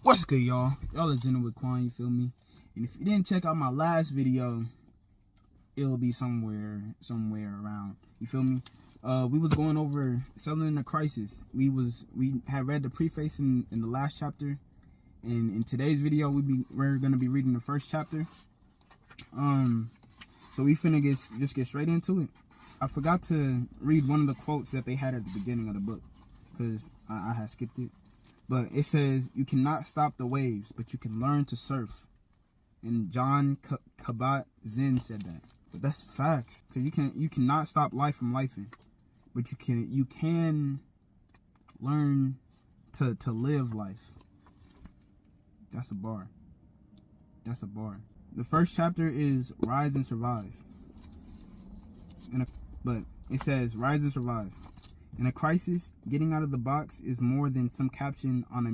What's good, y'all? Y'all are dealing with Quan, you feel me? And if you didn't check out my last video, it'll be somewhere around. You feel me? We was going over selling in a crisis. We had read the preface in the last chapter, and in today's video we're gonna be reading the first chapter. So we finna just get straight into it. I forgot to read one of the quotes that they had at the beginning of the book because I had skipped it. But it says, "You cannot stop the waves, but you can learn to surf." And John Kabat-Zinn said that. But that's facts, because you cannot stop life from lifing, but you can learn to live life. That's a bar. That's a bar. The first chapter is Rise and Survive. But it says, "Rise and survive. In a crisis, getting out of the box is more than some caption on a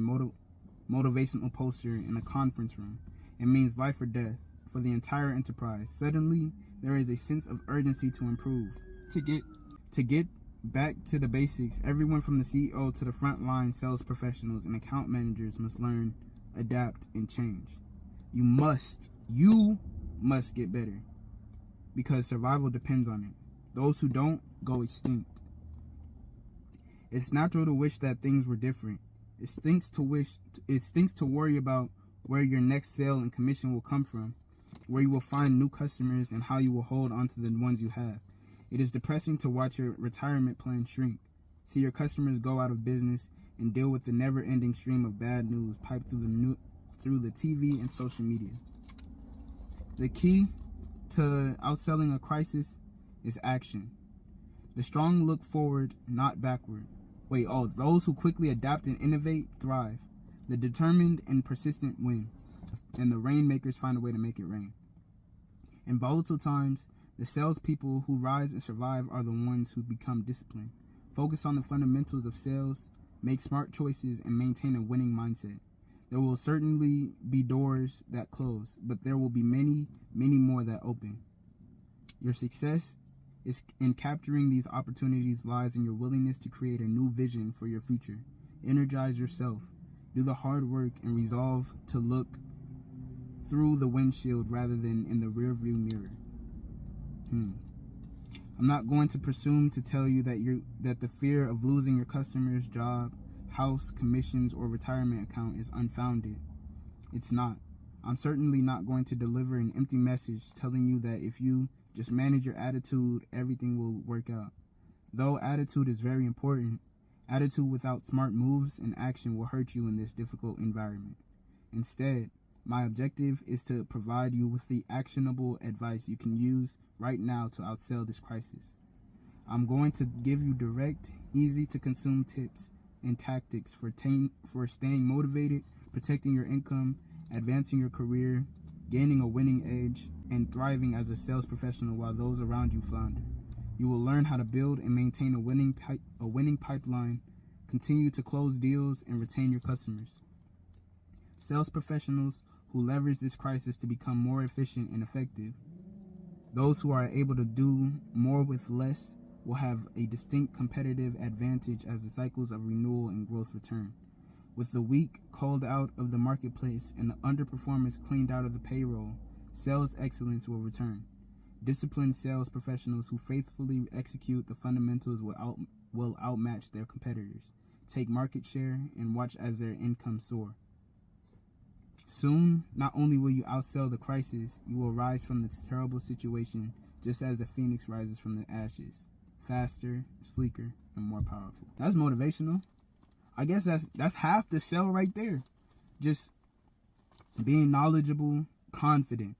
motivational poster in a conference room. It means life or death for the entire enterprise. Suddenly, there is a sense of urgency to improve. To get back to the basics, everyone from the CEO to the frontline sales professionals and account managers must learn, adapt, and change. You must get better, because survival depends on it. Those who don't go extinct. It's natural to wish that things were different. It stinks to worry about where your next sale and commission will come from, where you will find new customers, and how you will hold on to the ones you have. It is depressing to watch your retirement plan shrink, see your customers go out of business, and deal with the never-ending stream of bad news piped through the TV and social media. The key to outselling a crisis is action. The strong look forward, not backward. Those who quickly adapt and innovate thrive. The determined and persistent win, and the rainmakers find a way to make it rain. In volatile times, the salespeople who rise and survive are the ones who become disciplined, focus on the fundamentals of sales, make smart choices, and maintain a winning mindset. There will certainly be doors that close, but there will be many, many more that open. Your success is in capturing these opportunities lies in your willingness to create a new vision for your future. Energize yourself, do the hard work, and resolve to look through the windshield rather than in the rearview mirror. I'm not going to presume to tell you that the fear of losing your customer's job, house, commissions, or retirement account is unfounded. It's not. I'm certainly not going to deliver an empty message telling you that if you just manage your attitude, everything will work out. Though attitude is very important, attitude without smart moves and action will hurt you in this difficult environment. Instead, my objective is to provide you with the actionable advice you can use right now to outsell this crisis. I'm going to give you direct, easy to consume tips and tactics for staying motivated, protecting your income, advancing your career, gaining a winning edge, and thriving as a sales professional while those around you flounder. You will learn how to build and maintain a winning pipeline, continue to close deals, and retain your customers. Sales professionals who leverage this crisis to become more efficient and effective. Those who are able to do more with less will have a distinct competitive advantage as the cycles of renewal and growth return. With the weak called out of the marketplace and the underperformers cleaned out of the payroll, sales excellence will return. Disciplined sales professionals who faithfully execute the fundamentals will outmatch their competitors, take market share, and watch as their income soar. Soon, not only will you outsell the crisis, you will rise from this terrible situation just as the phoenix rises from the ashes, faster, sleeker, and more powerful. That's motivational. I guess that's half the sell right there. Just being knowledgeable, confident.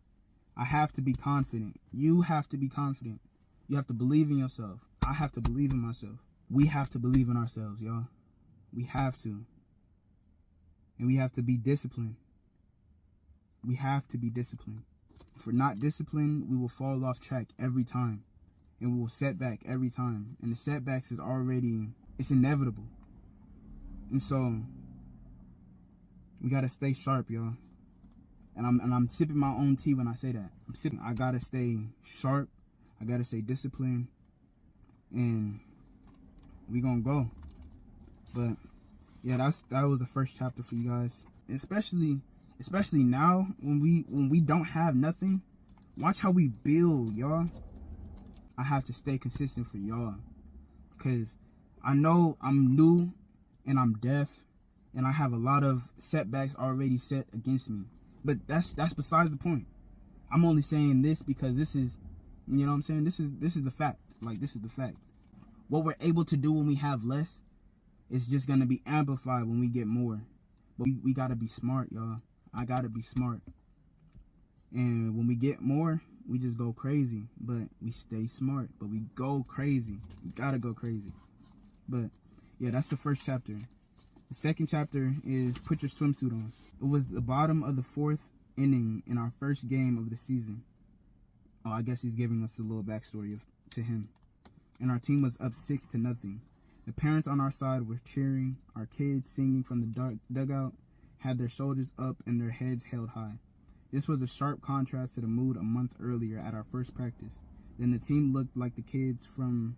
I have to be confident. You have to be confident. You have to believe in yourself. I have to believe in myself. We have to believe in ourselves, y'all. We have to. And we have to be disciplined. We have to be disciplined. If we're not disciplined, we will fall off track every time. And we will set back every time. And the setbacks it's inevitable. And so, we gotta stay sharp, y'all. And I'm sipping my own tea when I say that. I gotta stay sharp. I gotta stay disciplined. And we gonna go. But yeah, that was the first chapter for you guys. Especially now when we don't have nothing. Watch how we build, y'all. I have to stay consistent for y'all, cause I know I'm new and I'm deaf and I have a lot of setbacks already set against me. But that's besides the point. I'm only saying this because this is, you know what I'm saying? This is the fact. Like, this is the fact. What we're able to do when we have less is just gonna be amplified when we get more. But we gotta be smart, y'all. I gotta be smart. And when we get more, we just go crazy. But we stay smart. But we go crazy. We gotta go crazy. But yeah, that's the first chapter. The second chapter is put your swimsuit on. It was the bottom of the fourth inning in our first game of the season. Oh, I guess he's giving us a little backstory to him. And our team was up 6-0. The parents on our side were cheering. Our kids singing from the dugout had their shoulders up and their heads held high. This was a sharp contrast to the mood a month earlier at our first practice. Then the team looked like the kids from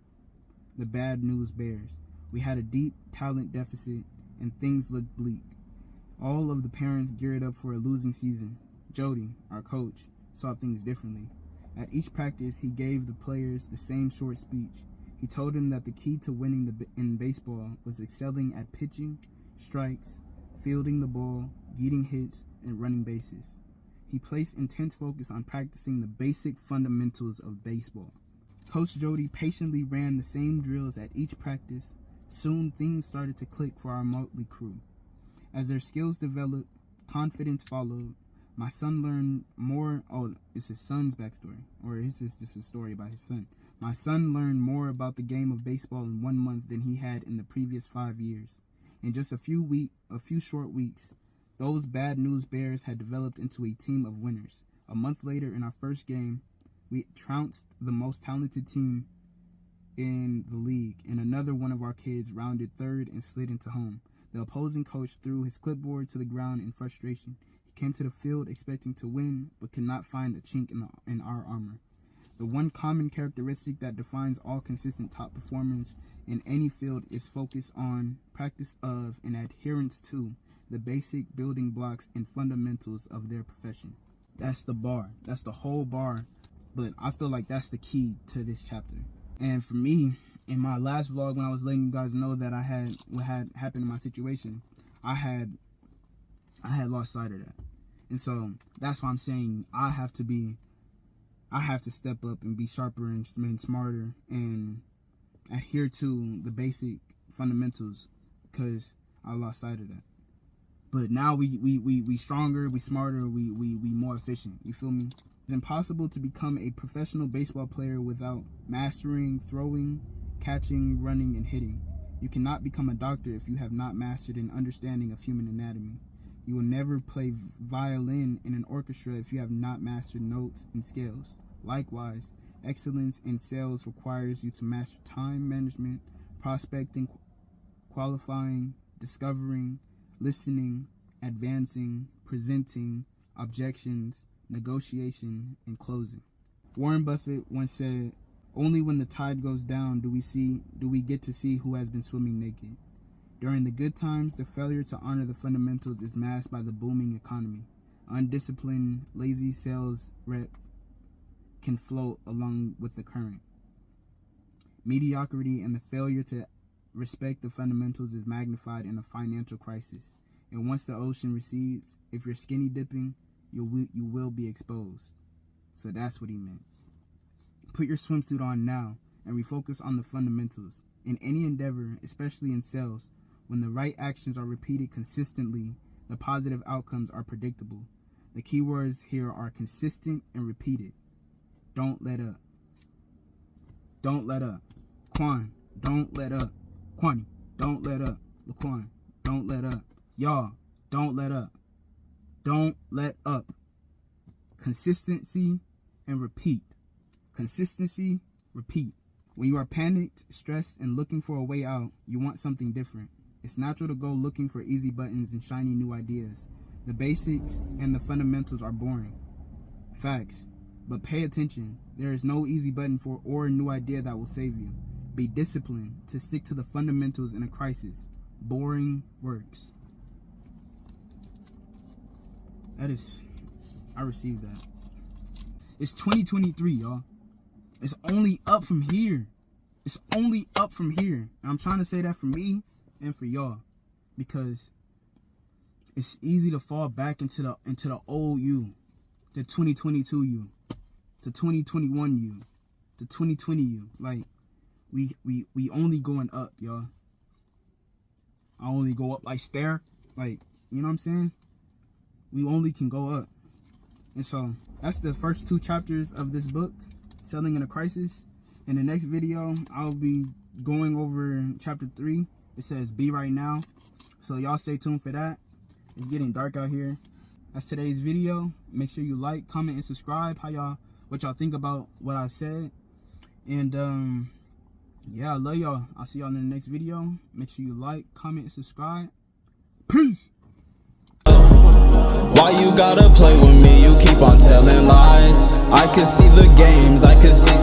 the Bad News Bears. We had a deep talent deficit and things looked bleak. All of the parents geared up for a losing season. Jody, our coach, saw things differently. At each practice, he gave the players the same short speech. He told them that the key to winning in baseball was excelling at pitching, strikes, fielding the ball, getting hits, and running bases. He placed intense focus on practicing the basic fundamentals of baseball. Coach Jody patiently ran the same drills at each practice. Soon things started to click for our motley crew. As their skills developed, confidence followed. My son learned more. Oh, it's his son's backstory, or is this just a story about his son? My son learned more about the game of baseball in 1 month than he had in the previous 5 years. In just a few short weeks, those Bad News Bears had developed into a team of winners. A month later, in our first game, we trounced the most talented team in the league, and another one of our kids rounded third and slid into home. The opposing coach threw his clipboard to the ground in frustration. He came to the field expecting to win, but could not find a chink in our armor. The one common characteristic that defines all consistent top performers in any field is focus on, practice of, and adherence to the basic building blocks and fundamentals of their profession. That's the bar. That's the whole bar. But I feel like that's the key to this chapter. And for me, in my last vlog, when I was letting you guys know that what had happened in my situation, I had lost sight of that. And so that's why I'm saying I have to step up and be sharper and smarter and adhere to the basic fundamentals, because I lost sight of that. But now we stronger, we smarter, we more efficient. You feel me? It's impossible to become a professional baseball player without mastering throwing, catching, running, and hitting. You cannot become a doctor if you have not mastered an understanding of human anatomy. You will never play violin in an orchestra if you have not mastered notes and scales. Likewise, excellence in sales requires you to master time management, prospecting, qualifying, discovering, listening, advancing, presenting, objections, negotiation, and closing. Warren Buffett once said, "Only when the tide goes down do we get to see who has been swimming naked." During the good times, the failure to honor the fundamentals is masked by the booming economy. Undisciplined, lazy sales reps can float along with the current. Mediocrity and the failure to respect the fundamentals is magnified in a financial crisis. And once the ocean recedes, if you're skinny dipping, you will be exposed. So that's what he meant. Put your swimsuit on now and refocus on the fundamentals. In any endeavor, especially in sales, when the right actions are repeated consistently, the positive outcomes are predictable. The key words here are consistent and repeated. Don't let up. Don't let up. Quan, don't let up. Kwani, don't let up. Laquan, don't let up. Y'all, don't let up. Don't let up. Consistency and repeat. Consistency, repeat. When you are panicked, stressed, and looking for a way out, you want something different. It's natural to go looking for easy buttons and shiny new ideas. The basics and the fundamentals are boring. Facts. But pay attention. There is no easy button or new idea that will save you. Be disciplined to stick to the fundamentals in a crisis. boring works. I received that. It's 2023, y'all. It's only up from here. It's only up from here. And I'm trying to say that for me and for y'all, because it's easy to fall back into the old you, the 2022 you, the 2021 you, the 2020 you. Like we only going up, y'all. I only go up like stair, like, you know what I'm saying? We only can go up. And so that's the first 2 chapters of this book, Selling in a Crisis. In the next video, I'll be going over chapter 3. It says be right now. So y'all stay tuned for that. It's getting dark out here. That's today's video. Make sure you like, comment, and subscribe. What y'all think about what I said. And yeah, I love y'all. I'll see y'all in the next video. Make sure you like, comment, and subscribe. Peace. Why you gotta play with me? You keep on telling lies. I can see the games, I can see